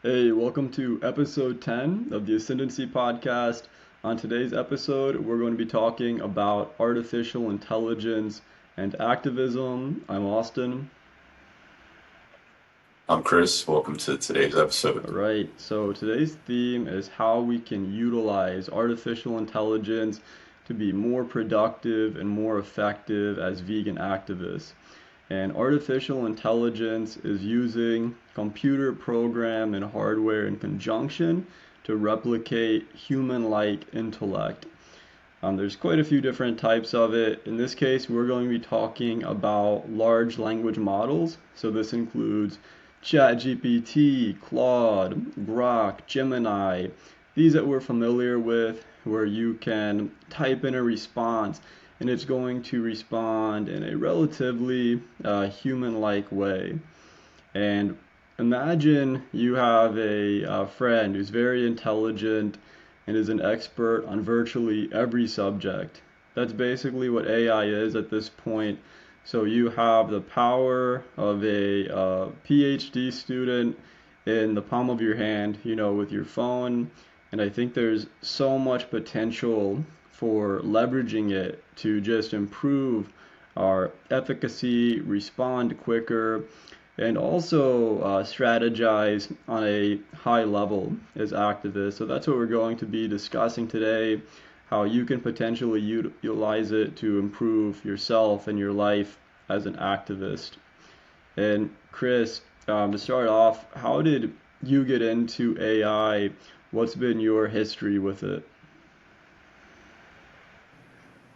Hey, welcome to episode 10 of the Ascendancy podcast. On today's episode, we're going to be talking about artificial intelligence and activism. I'm Austin. I'm Chris. Welcome to today's episode. All right, so today's theme is how we can utilize artificial intelligence to be more productive and more effective as vegan activists. And artificial intelligence is using computer program and hardware in conjunction to replicate human-like intellect. There's quite a few different types of it. In this case, we're going to be talking about large language models. So this includes ChatGPT, Claude, Grok, Gemini, these that we're familiar with, where you can type in a response and it's going to respond in a relatively human-like way. And imagine you have a friend who's very intelligent and is an expert on virtually every subject. That's basically what AI is at this point. So you have the power of a PhD student in the palm of your hand, with your phone. And I think there's so much potential for leveraging it to just improve our efficacy, respond quicker, and also strategize on a high level as activists. So that's what we're going to be discussing today, how you can potentially utilize it to improve yourself and your life as an activist. And Chris, to start off, how did you get into AI? What's been your history with it?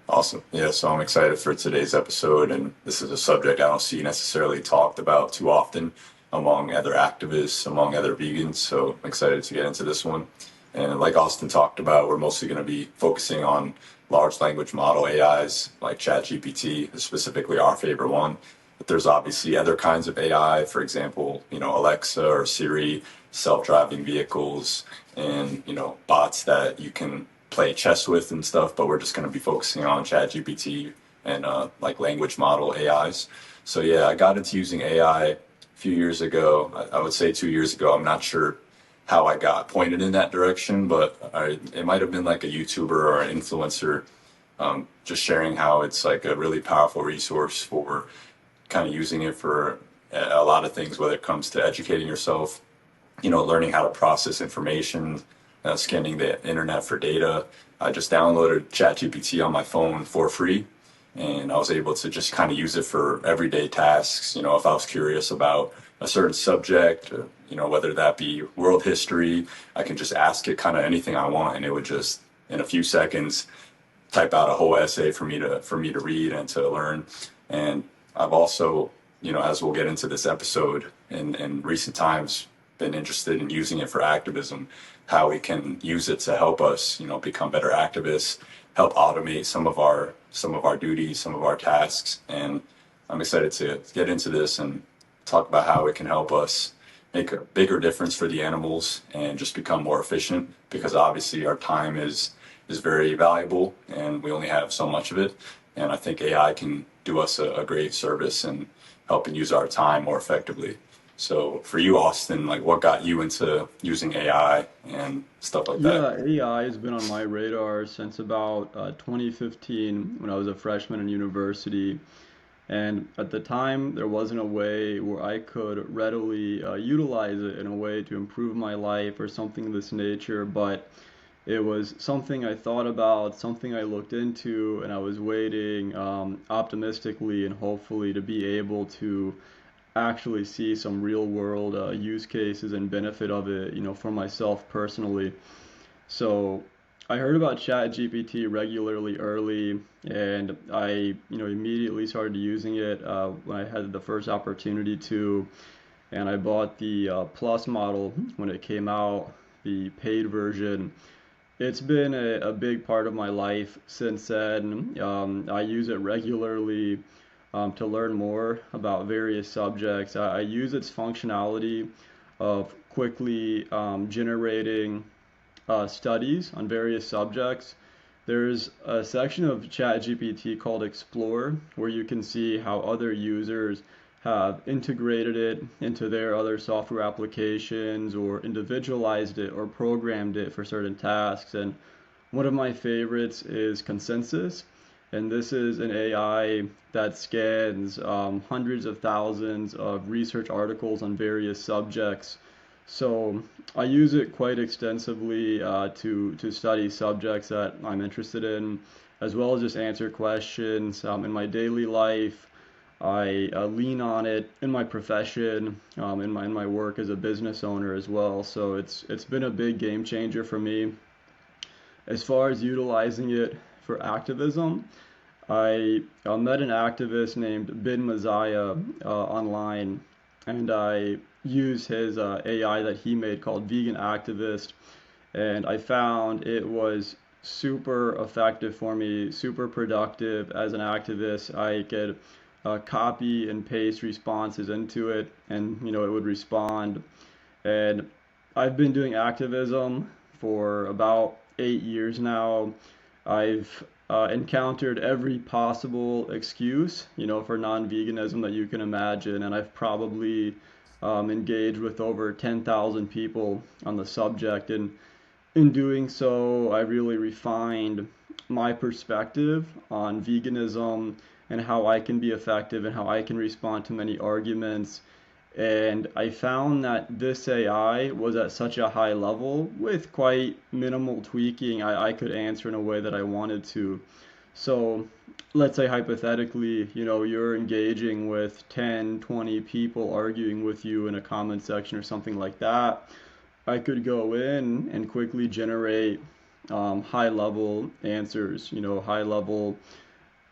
Awesome. Yeah, so I'm excited for today's episode, and this is a subject I don't see necessarily talked about too often among other activists, among other vegans. So I'm excited to get into this one. And like Austin talked about, we're mostly going to be focusing on large language model AIs like ChatGPT, specifically our favorite one. But there's obviously other kinds of AI, for example, Alexa or Siri, self-driving vehicles, and bots that you can play chess with and stuff. But we're just going to be focusing on ChatGPT and like language model AIs. So yeah, I got into using AI a few years ago. I would say 2 years ago. I'm not sure how I got pointed in that direction, but it might have been like a YouTuber or an influencer just sharing how it's like a really powerful resource for kind of using it for a lot of things, whether it comes to educating yourself, learning how to process information, scanning the internet for data. I just downloaded ChatGPT on my phone for free, and I was able to just kind of use it for everyday tasks. If I was curious about a certain subject, whether that be world history, I can just ask it kind of anything I want, and it would just in a few seconds type out a whole essay for me to read and to learn. And I've also, as we'll get into this episode, in recent times, been interested in using it for activism, how we can use it to help us, become better activists, help automate some of our duties, some of our tasks. And I'm excited to get into this and talk about how it can help us make a bigger difference for the animals and just become more efficient, because obviously our time is very valuable and we only have so much of it. And I think AI can do us a great service in helping use our time more effectively. So for you, Austin, like what got you into using AI and stuff like that? Yeah, AI has been on my radar since about 2015 when I was a freshman in university. And at the time, there wasn't a way where I could readily utilize it in a way to improve my life or something of this nature. But it was something I thought about, something I looked into, and I was waiting optimistically and hopefully to be able to actually see some real world use cases and benefit of it, for myself personally. So I heard about ChatGPT regularly early, and I, immediately started using it when I had the first opportunity to, and I bought the Plus model when it came out, the paid version. It's been a big part of my life since then. I use it regularly to learn more about various subjects. I use its functionality of quickly generating studies on various subjects. There's a section of ChatGPT called Explore where you can see how other users have integrated it into their other software applications or individualized it or programmed it for certain tasks. And one of my favorites is Consensus. And this is an AI that scans hundreds of thousands of research articles on various subjects. So I use it quite extensively to study subjects that I'm interested in, as well as just answer questions in my daily life. I lean on it in my profession, in my work as a business owner as well. So it's been a big game changer for me. As far as utilizing it for activism, I met an activist named Bin Mazaya online, and I used his AI that he made called Vegan Activist, and I found it was super effective for me, super productive as an activist. I could copy and paste responses into it, and it would respond. And I've been doing activism for about 8 years now. I've encountered every possible excuse, for non-veganism that you can imagine, and I've probably engaged with over 10,000 people on the subject. And in doing so, I really refined my perspective on veganism and how I can be effective and how I can respond to many arguments. And I found that this AI was at such a high level with quite minimal tweaking. I could answer in a way that I wanted to. So let's say hypothetically, you're engaging with 10, 20 people arguing with you in a comment section or something like that. I could go in and quickly generate high level answers, high level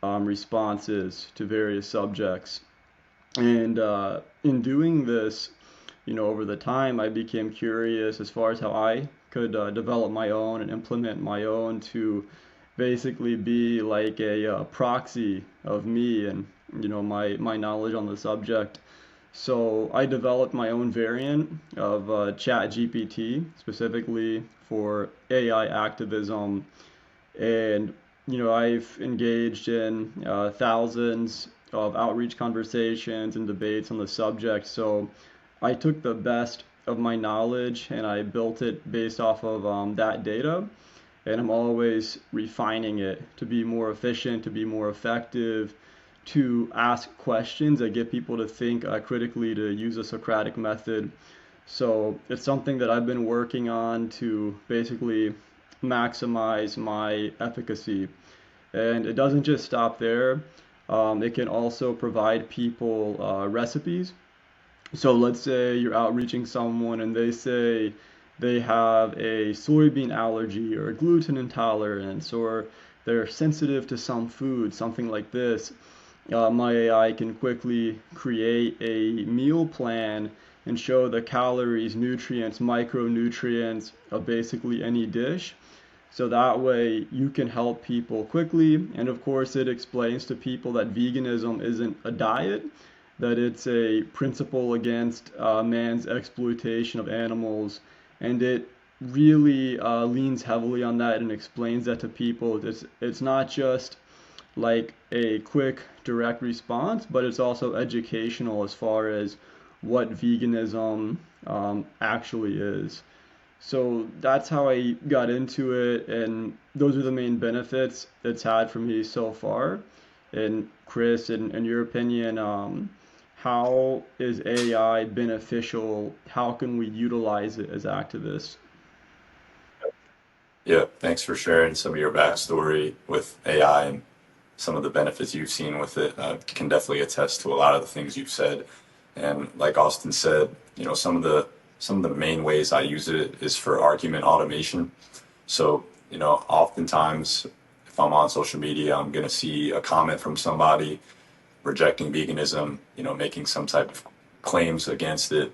responses to various subjects. And in doing this, over the time, I became curious as far as how I could develop my own and implement my own to basically be like a proxy of me and my knowledge on the subject. So I developed my own variant of ChatGPT specifically for AI activism, and I've engaged in thousands of outreach conversations and debates on the subject. So I took the best of my knowledge and I built it based off of that data. And I'm always refining it to be more efficient, to be more effective, to ask questions that get people to think critically, to use a Socratic method. So it's something that I've been working on to basically maximize my efficacy. And it doesn't just stop there. It can also provide people recipes. So let's say you're outreaching someone and they say they have a soybean allergy or a gluten intolerance or they're sensitive to some food, something like this. My AI can quickly create a meal plan and show the calories, nutrients, micronutrients of basically any dish. So that way you can help people quickly. And of course, it explains to people that veganism isn't a diet, that it's a principle against man's exploitation of animals. And it really leans heavily on that and explains that to people. It's not just like a quick, direct response, but it's also educational as far as what veganism actually is. So that's how I got into it, and those are the main benefits it's had for me so far. And Chris, in your opinion, how is AI beneficial? How can we utilize it as activists? Yeah, thanks for sharing some of your backstory with AI and some of the benefits you've seen with it. I can definitely attest to a lot of the things you've said. And like Austin said, some of the main ways I use it is for argument automation. So, oftentimes if I'm on social media, I'm going to see a comment from somebody rejecting veganism, making some type of claims against it.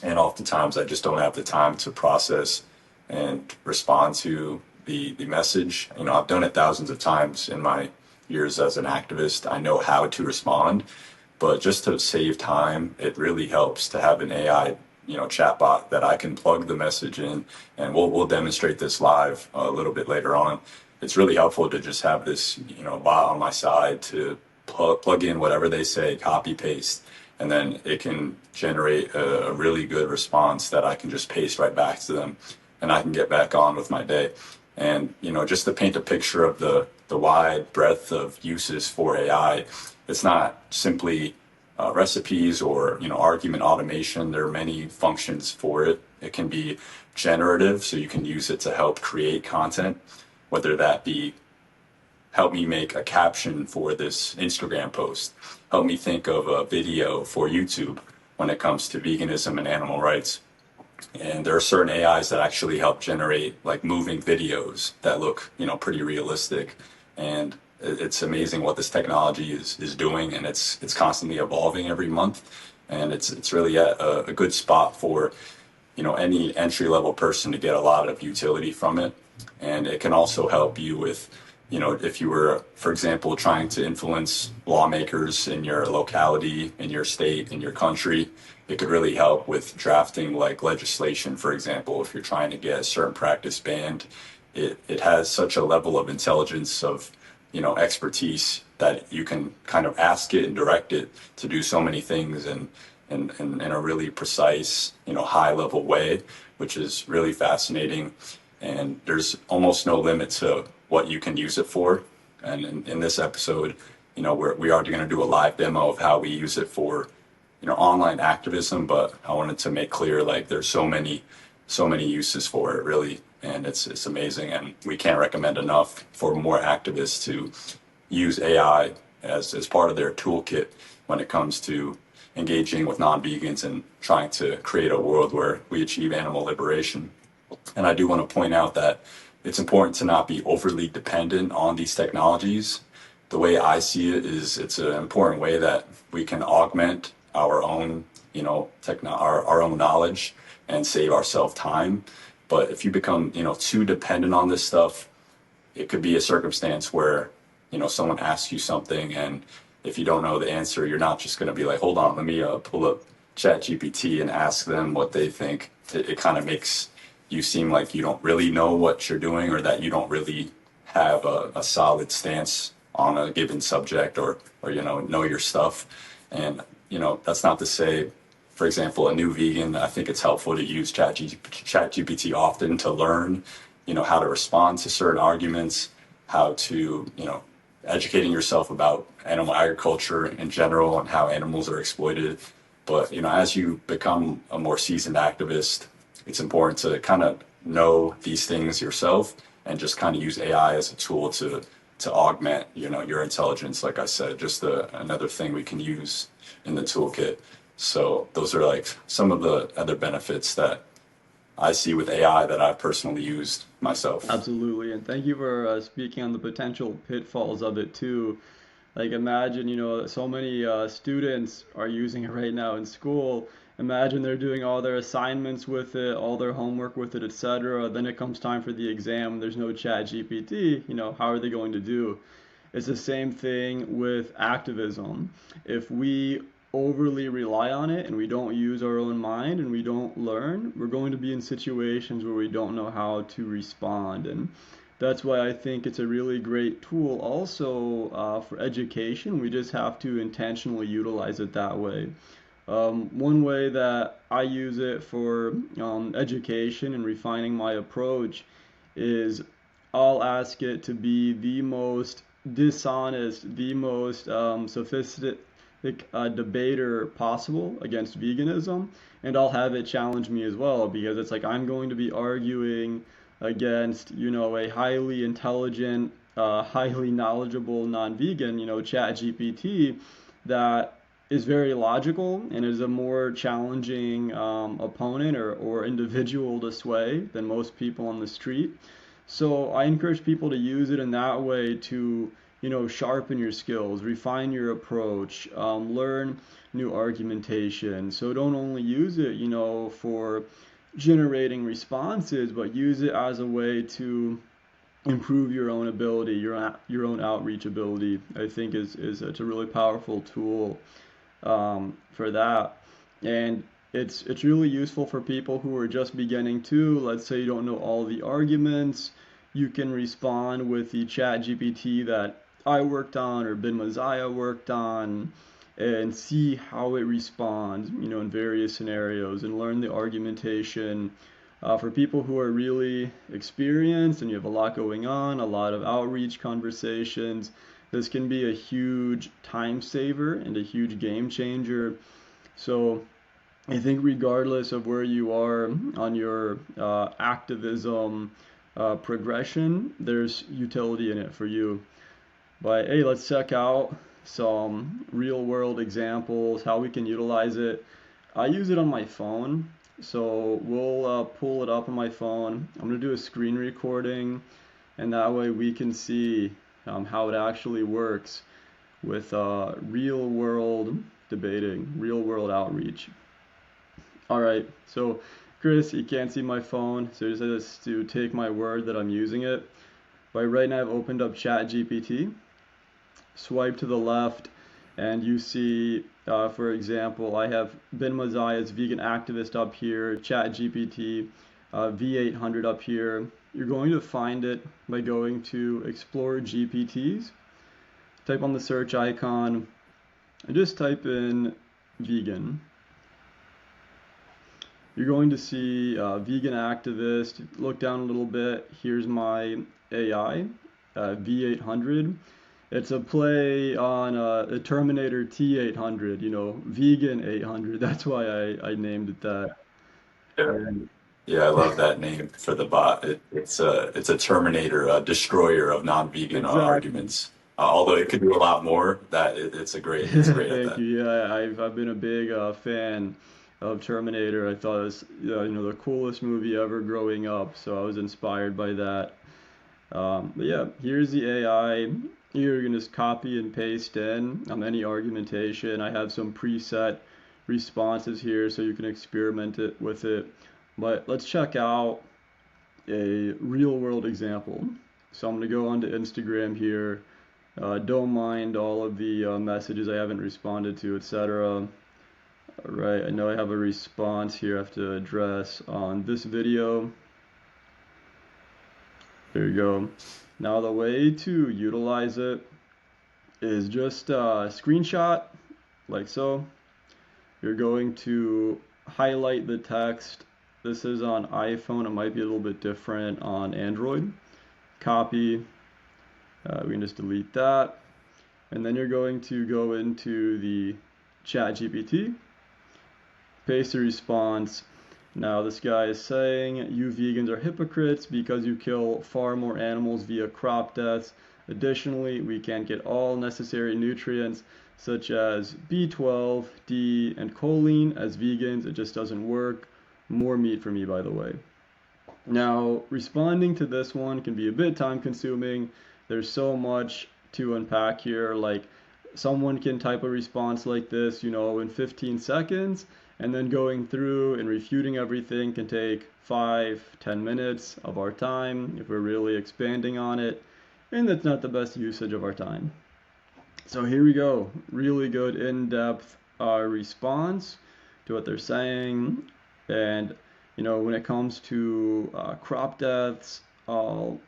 And oftentimes I just don't have the time to process and respond to the message. I've done it thousands of times in my years as an activist. I know how to respond, but just to save time, it really helps to have an AI, chatbot that I can plug the message in, and we'll demonstrate this live a little bit later on. It's really helpful to just have this, bot on my side to plug in whatever they say, copy paste, and then it can generate a really good response that I can just paste right back to them, and I can get back on with my day. And just to paint a picture of the wide breadth of uses for AI, it's not simply recipes or argument automation. There are many functions for it. It can be generative, so you can use it to help create content, whether that be help me make a caption for this Instagram post, help me think of a video for YouTube when it comes to veganism and animal rights. And there are certain AIs that actually help generate like moving videos that look, pretty realistic. And it's amazing what this technology is doing, and it's constantly evolving every month. And it's really at a good spot for, any entry level person to get a lot of utility from it. And it can also help you with, if you were, for example, trying to influence lawmakers in your locality, in your state, in your country, it could really help with drafting like legislation, for example, if you're trying to get a certain practice banned. It has such a level of intelligence of, expertise that you can kind of ask it and direct it to do so many things in a really precise, high level way, which is really fascinating. And there's almost no limit to what you can use it for. And in this episode, we are going to do a live demo of how we use it for, online activism. But I wanted to make clear, like, there's so many uses for it, really, and it's amazing. And we can't recommend enough for more activists to use AI as part of their toolkit when it comes to engaging with non-vegans and trying to create a world where we achieve animal liberation. And I do want to point out that it's important to not be overly dependent on these technologies. The way I see it is it's an important way that we can augment our own, our own knowledge and save ourselves time. But if you become, too dependent on this stuff, it could be a circumstance where, someone asks you something, and if you don't know the answer, you're not just going to be like, hold on, let me pull up ChatGPT and ask them what they think. It kind of makes you seem like you don't really know what you're doing, or that you don't really have a solid stance on a given subject, or know your stuff. And that's not to say, for example, a new vegan, I think it's helpful to use ChatGPT often to learn how to respond to certain arguments, how to educating yourself about animal agriculture in general and how animals are exploited. But as you become a more seasoned activist, it's important to kind of know these things yourself and just kind of use AI as a tool to augment your intelligence. Like I said, just another thing we can use in the toolkit. So those are like some of the other benefits that I see with AI that I've personally used myself. Absolutely, and thank you for speaking on the potential pitfalls of it too. Like imagine, so many students are using it right now in school. Imagine they're doing all their assignments with it, all their homework with it, etc. Then it comes time for the exam, there's no chat GPT, how are they going to do? It's the same thing with activism. If we overly rely on it and we don't use our own mind and we don't learn, we're going to be in situations where we don't know how to respond. And that's why I think it's a really great tool also for education. We just have to intentionally utilize it that way. One way that I use it for education and refining my approach is I'll ask it to be the most dishonest, the most sophisticated debater possible against veganism, and I'll have it challenge me as well, because it's like I'm going to be arguing against, a highly intelligent, highly knowledgeable non-vegan, chat GPT that is very logical and is a more challenging opponent or individual to sway than most people on the street. So I encourage people to use it in that way to, sharpen your skills, refine your approach, learn new argumentation. So don't only use it, for generating responses, but use it as a way to improve your own ability, your own outreach ability. I think is it's a really powerful tool for that. And it's really useful for people who are just beginning to, let's say you don't know all the arguments, you can respond with the chat GPT that I worked on or Ben Messiah worked on, and see how it responds, in various scenarios, and learn the argumentation. For people who are really experienced and you have a lot going on, a lot of outreach conversations, this can be a huge time saver and a huge game changer. So I think regardless of where you are on your activism progression, there's utility in it for you. But hey, let's check out some real world examples, how we can utilize it. I use it on my phone, so we'll pull it up on my phone. I'm going to do a screen recording, and that way we can see how it actually works with real world debating, real world outreach. All right, so Chris, you can't see my phone, so just to take my word that I'm using it. But right now I've opened up ChatGPT, swipe to the left, and you see, for example, I have Ben Maziah's vegan activist up here, ChatGPT V800 up here. You're going to find it by going to Explore GPTs. Type on the search icon and just type in vegan. You're going to see vegan activist. Look down a little bit. Here's my AI, V800. It's a play on a Terminator T800, vegan 800. That's why I named it that. Yeah. And Yeah, I love that name for the bot. It's a Terminator, a destroyer of non-vegan exactly. arguments. Although it could do a lot more, it's great at Thank you. that. Yeah, I've been a big fan of Terminator. I thought it was, the coolest movie ever growing up, so I was inspired by that. But yeah, here's the AI. Here you can just copy and paste in any argumentation. I have some preset responses here so you can experiment with it. But let's check out a real world example. So I'm going to go onto Instagram here. Don't mind all of the messages I haven't responded to, etc. All right, I know I have a response here I have to address on this video. There you go. Now the way to utilize it is just screenshot like so. You're going to highlight the text. This is on iPhone. It might be a little bit different on Android. Copy. We can just delete that. And then you're going to go into the ChatGPT, paste the response. Now this guy is saying, you vegans are hypocrites because you kill far more animals via crop deaths. Additionally, we can't get all necessary nutrients such as B12, D, and choline as vegans. It just doesn't work. More meat for me, by the way. Now, responding to this one can be a bit time consuming. There's so much to unpack here. Like, someone can type a response like this, in 15 seconds, and then going through and refuting everything can take 5-10 minutes of our time if we're really expanding on it, and that's not the best usage of our time. So here we go. Really good in-depth response to what they're saying. And, when it comes to crop deaths, I'll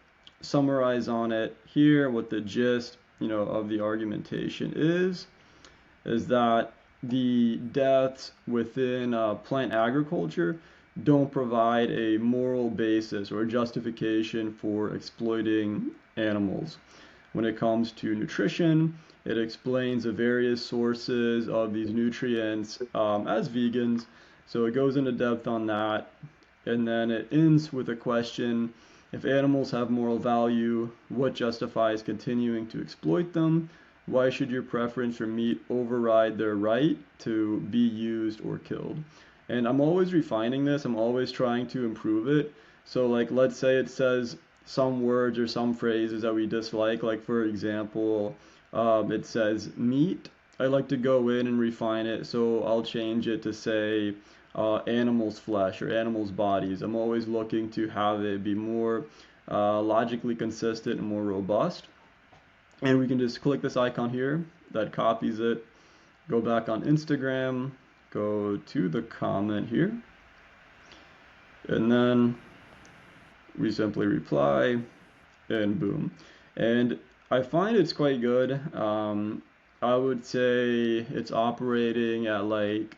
summarize on it here what the gist, of the argumentation is that the deaths within plant agriculture don't provide a moral basis or justification for exploiting animals. When it comes to nutrition, it explains the various sources of these nutrients as vegans. So it goes into depth on that. And then it ends with a question, if animals have moral value, what justifies continuing to exploit them? Why should your preference for meat override their right to be used or killed? And I'm always refining this. I'm always trying to improve it. So like, let's say it says some words or some phrases that we dislike. Like for example, it says meat. I like to go in and refine it. So I'll change it to say animals' flesh or animals' bodies. I'm always looking to have it be more logically consistent and more robust. And we can just click this icon here that copies it, go back on Instagram, go to the comment here, and then we simply reply, and boom. And I find it's quite good. I would say it's operating at like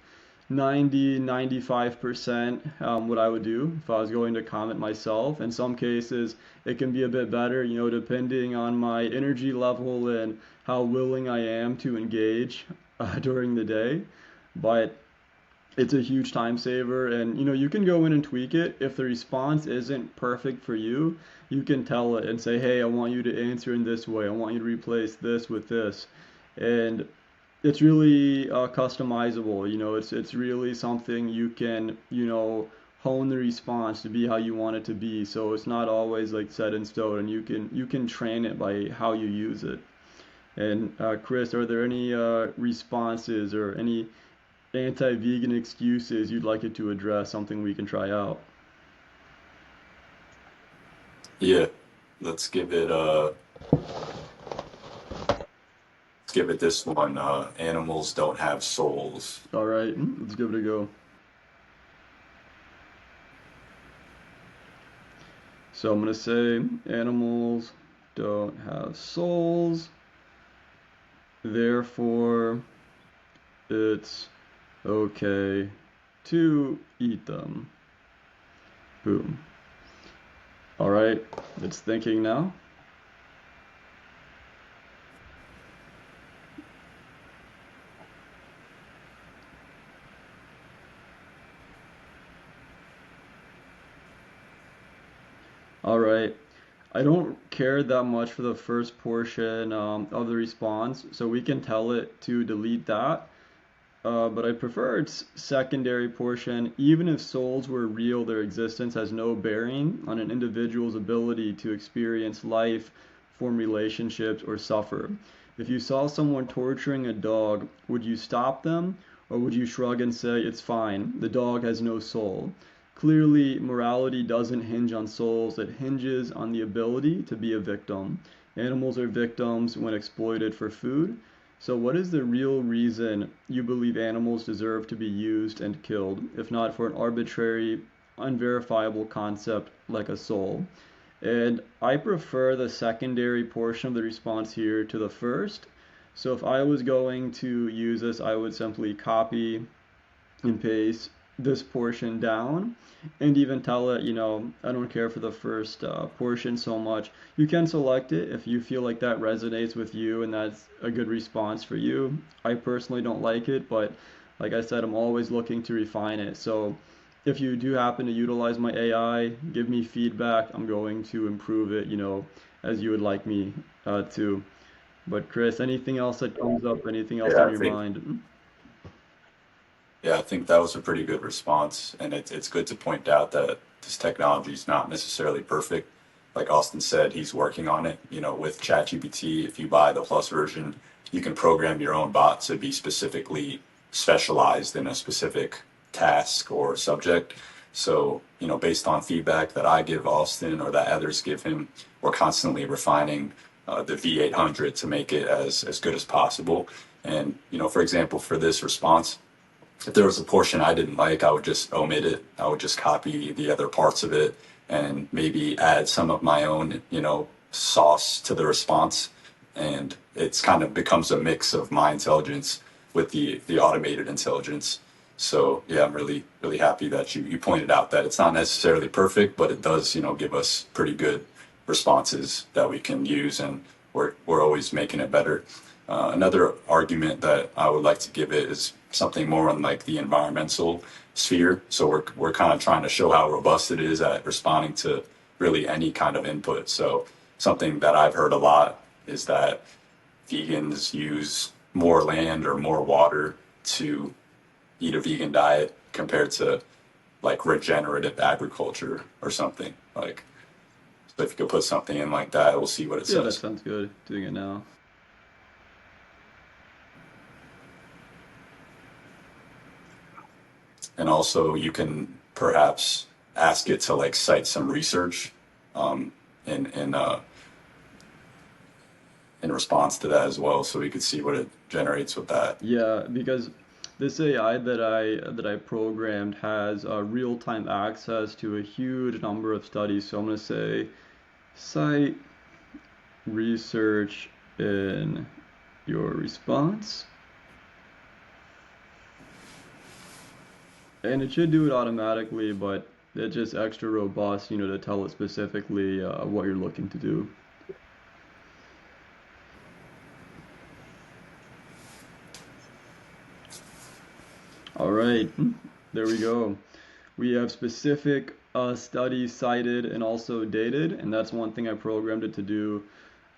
90, 95% what I would do if I was going to comment myself. In some cases, it can be a bit better, depending on my energy level and how willing I am to engage during the day. But it's a huge time saver, and you can go in and tweak it. If the response isn't perfect for you, you can tell it and say, hey, I want you to answer in this way, I want you to replace this with this. And it's really customizable. It's really something you can hone the response to be how you want it to be, so it's not always like set in stone, and you can train it by how you use it. And Chris, are there any responses or any anti-vegan excuses you'd like it to address, something we can try out? Yeah, let's give it let's give it this one. Animals don't have souls. All right, let's give it a go. So I'm going to say animals don't have souls, therefore it's okay to eat them. Boom. All right, it's thinking now. All right. I don't care that much for the first portion of the response, so we can tell it to delete that. But I prefer its secondary portion. Even if souls were real, their existence has no bearing on an individual's ability to experience life, form relationships, or suffer. If you saw someone torturing a dog, would you stop them, or would you shrug and say, it's fine, the dog has no soul? Clearly, morality doesn't hinge on souls, it hinges on the ability to be a victim. Animals are victims when exploited for food. So, what is the real reason you believe animals deserve to be used and killed, if not for an arbitrary, unverifiable concept like a soul? And I prefer the secondary portion of the response here to the first. So, if I was going to use this, I would simply copy and paste this portion down and even tell it, I don't care for the first portion so much. You can select it if you feel like that resonates with you and that's a good response for you. I personally don't like it, but like I said, I'm always looking to refine it. So if you do happen to utilize my AI, give me feedback. I'm going to improve it, as you would like me to. But Chris, anything else that comes up, anything else Yeah, on I your think mind? Yeah, I think that was a pretty good response. And it's good to point out that this technology is not necessarily perfect. Like Austin said, he's working on it. With ChatGPT, if you buy the Plus version, you can program your own bot to be specifically specialized in a specific task or subject. So, based on feedback that I give Austin or that others give him, we're constantly refining the V800 to make it as good as possible. And, for example, for this response, if there was a portion I didn't like, I would just omit it. I would just copy the other parts of it and maybe add some of my own, sauce to the response. And it's kind of becomes a mix of my intelligence with the automated intelligence. So yeah, I'm really, really happy that you pointed out that it's not necessarily perfect, but it does, give us pretty good responses that we can use, and we're always making it better. Another argument that I would like to give it is something more on like the environmental sphere. So we're kind of trying to show how robust it is at responding to really any kind of input. So something that I've heard a lot is that vegans use more land or more water to eat a vegan diet compared to like regenerative agriculture or something. Like, so if you could put something in like that, we'll see what it Yeah, that says. sounds good. Doing it now. And also, you can perhaps ask it to like cite some research um, in in uh, in response to that as well, so we could see what it generates with that. Yeah, because this AI that I programmed has real-time access to a huge number of studies. So I'm gonna say cite research in your response. And it should do it automatically, but it's just extra robust, to tell it specifically what you're looking to do. All right, there we go. We have specific studies cited and also dated, and that's one thing I programmed it to do.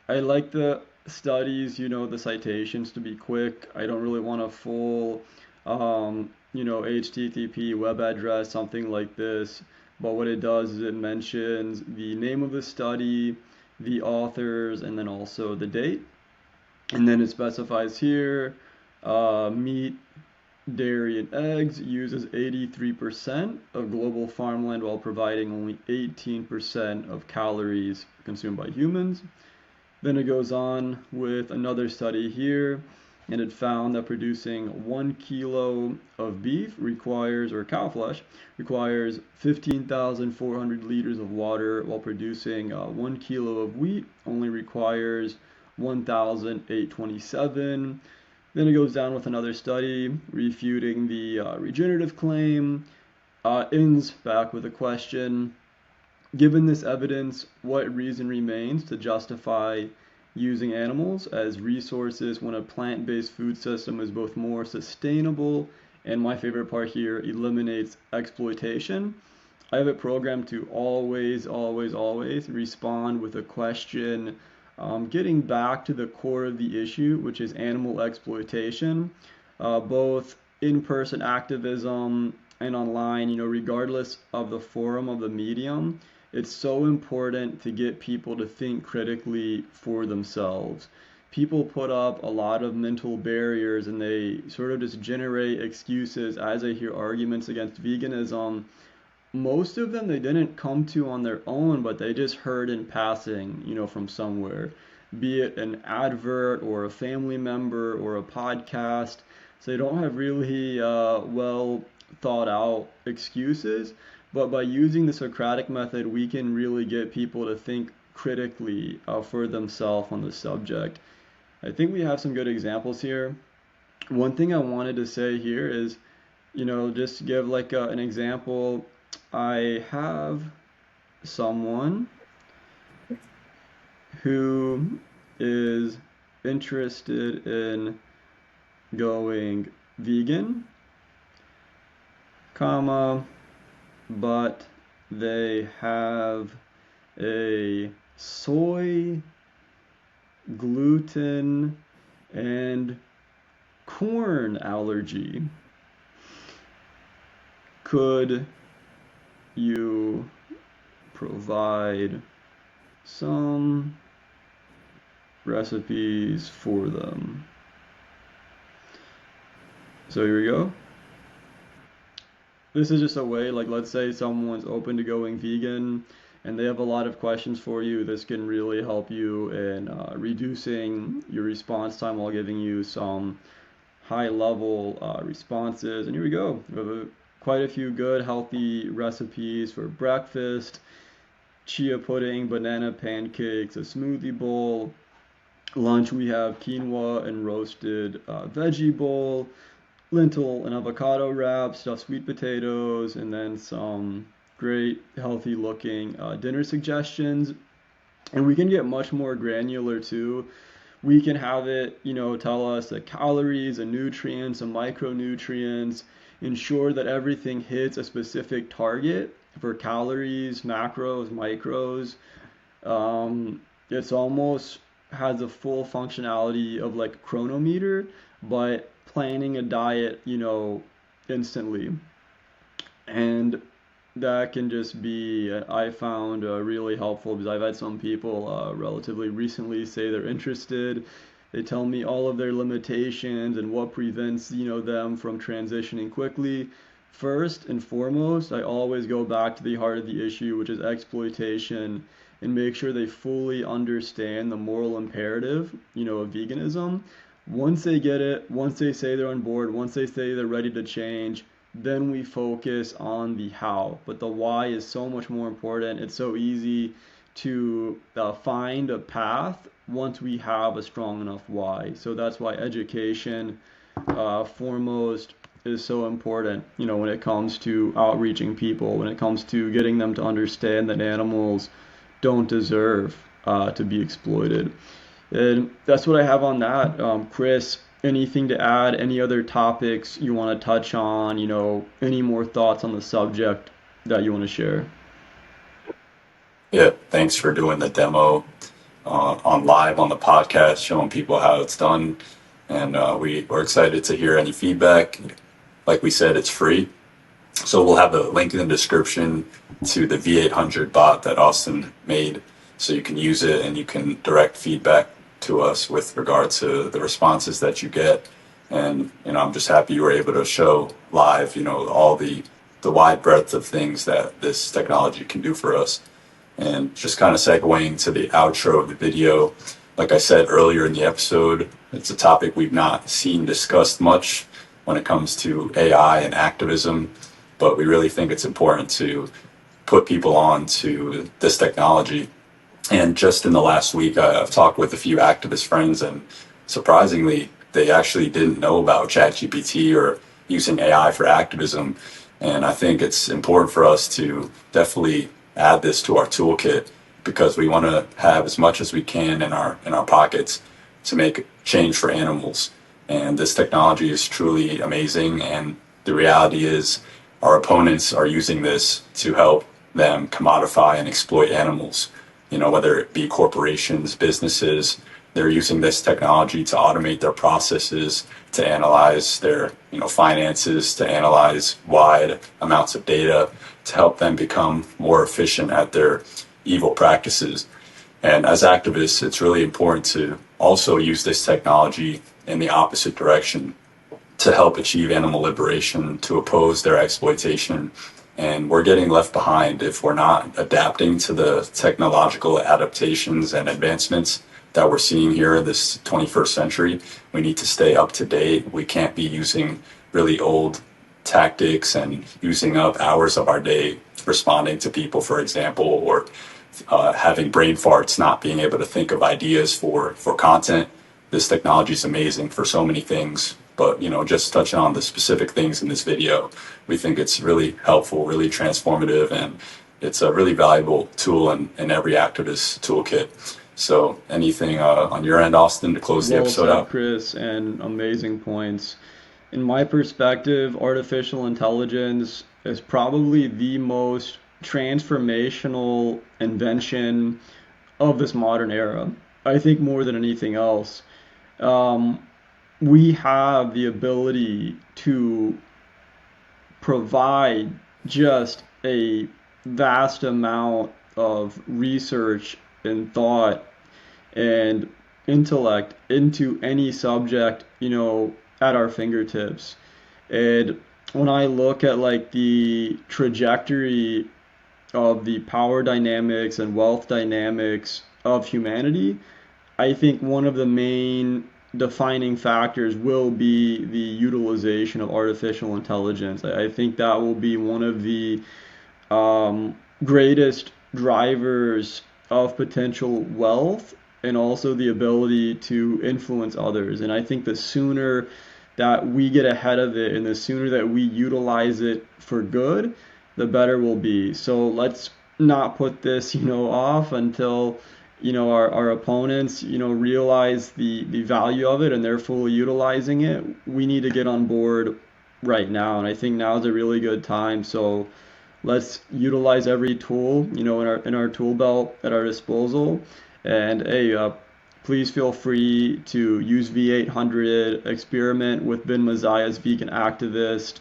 I like the studies, the citations to be quick. I don't really want a full, HTTP web address, something like this. But what it does is it mentions the name of the study, the authors, and then also the date. And then it specifies here meat, dairy, and eggs uses 83% of global farmland while providing only 18% of calories consumed by humans. Then it goes on with another study here, and it found that producing 1 kilo of beef requires, or cow flesh, requires 15,400 liters of water, while producing 1 kilo of wheat only requires 1,827. Then it goes down with another study refuting the regenerative claim. Ends back with a question. Given this evidence, what reason remains to justify using animals as resources when a plant-based food system is both more sustainable and, my favorite part here, eliminates exploitation? I have it programmed to always, always, always respond with a question, getting back to the core of the issue, which is animal exploitation, both in-person activism and online, regardless of the forum of the medium. It's so important to get people to think critically for themselves. People put up a lot of mental barriers and they sort of just generate excuses as I hear arguments against veganism. Most of them they didn't come to on their own, but they just heard in passing, from somewhere, be it an advert or a family member or a podcast. So they don't have really well thought out excuses. But by using the Socratic method, we can really get people to think critically for themselves on the subject. I think we have some good examples here. One thing I wanted to say here is, just to give like an example, I have someone who is interested in going vegan, comma, but they have a soy, gluten, and corn allergy. Could you provide some recipes for them? So here we go. This is just a way, like let's say someone's open to going vegan and they have a lot of questions for you. This can really help you in reducing your response time while giving you some high level responses. And here we go. We have quite a few good healthy recipes for breakfast: chia pudding, banana pancakes, a smoothie bowl. Lunch we have quinoa and roasted veggie bowl, lentil and avocado wrap, stuffed sweet potatoes, and then some great healthy looking dinner suggestions. And we can get much more granular too. We can have it, tell us the calories, the nutrients, the micronutrients, ensure that everything hits a specific target for calories, macros, micros. It's almost has a full functionality of like a chronometer, but planning a diet, instantly. And that can just be, I found really helpful because I've had some people relatively recently say they're interested. They tell me all of their limitations and what prevents, them from transitioning quickly. First and foremost, I always go back to the heart of the issue, which is exploitation, and make sure they fully understand the moral imperative, of veganism. Once they get it, once they say they're on board, once they say they're ready to change, then we focus on the how. But the why is so much more important. It's so easy to find a path once we have a strong enough why. So that's why education, foremost, is so important, when it comes to outreaching people, when it comes to getting them to understand that animals don't deserve to be exploited. And that's what I have on that. Chris, anything to add? Any other topics you want to touch on? Any more thoughts on the subject that you want to share? Yeah, thanks for doing the demo on live on the podcast, showing people how it's done. And we're excited to hear any feedback. Like we said, it's free. So we'll have a link in the description to the V800 bot that Austin made. So you can use it and you can direct feedback to us with regard to the responses that you get. And, I'm just happy you were able to show live, all the wide breadth of things that this technology can do for us. And just kind of segueing to the outro of the video, like I said earlier in the episode, it's a topic we've not seen discussed much when it comes to AI and activism, but we really think it's important to put people on to this technology. And just in the last week, I've talked with a few activist friends, and surprisingly, they actually didn't know about ChatGPT or using AI for activism. And I think it's important for us to definitely add this to our toolkit because we want to have as much as we can in our pockets to make change for animals. And this technology is truly amazing. And the reality is our opponents are using this to help them commodify and exploit animals. Whether it be corporations, businesses, they're using this technology to automate their processes, to analyze their, finances, to analyze wide amounts of data, to help them become more efficient at their evil practices. And as activists, it's really important to also use this technology in the opposite direction to help achieve animal liberation, to oppose their exploitation. And we're getting left behind if we're not adapting to the technological adaptations and advancements that we're seeing here in this 21st century. We need to stay up to date. We can't be using really old tactics and using up hours of our day responding to people, for example, or having brain farts, not being able to think of ideas for content. This technology is amazing for so many things, but just touching on the specific things in this video, we think it's really helpful, really transformative, and it's a really valuable tool in every activist toolkit. So anything on your end, Austin, to close the Well episode said, out? Chris, and amazing points. In my perspective, artificial intelligence is probably the most transformational invention of this modern era. I think more than anything else. Um, we have the ability to provide just a vast amount of research and thought and intellect into any subject, at our fingertips. And when I look at like the trajectory of the power dynamics and wealth dynamics of humanity, I think one of the main defining factors will be the utilization of artificial intelligence. I think that will be one of the greatest drivers of potential wealth and also the ability to influence others. And I think the sooner that we get ahead of it and the sooner that we utilize it for good, the better we'll be. So let's not put this, off until, our opponents, realize the value of it and they're fully utilizing it. We need to get on board right now. And I think now is a really good time. So let's utilize every tool, in our tool belt at our disposal. And hey, please feel free to use V800, experiment with Ben Maziah's vegan activist,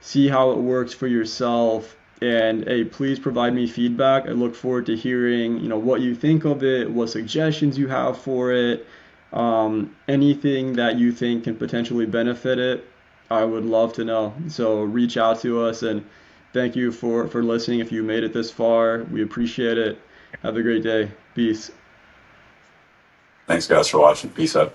see how it works for yourself. And hey, please provide me feedback. I look forward to hearing, what you think of it, what suggestions you have for it, anything that you think can potentially benefit it. I would love to know. So reach out to us, and thank you for listening. If you made it this far, we appreciate it. Have a great day. Peace. Thanks, guys, for watching. Peace out.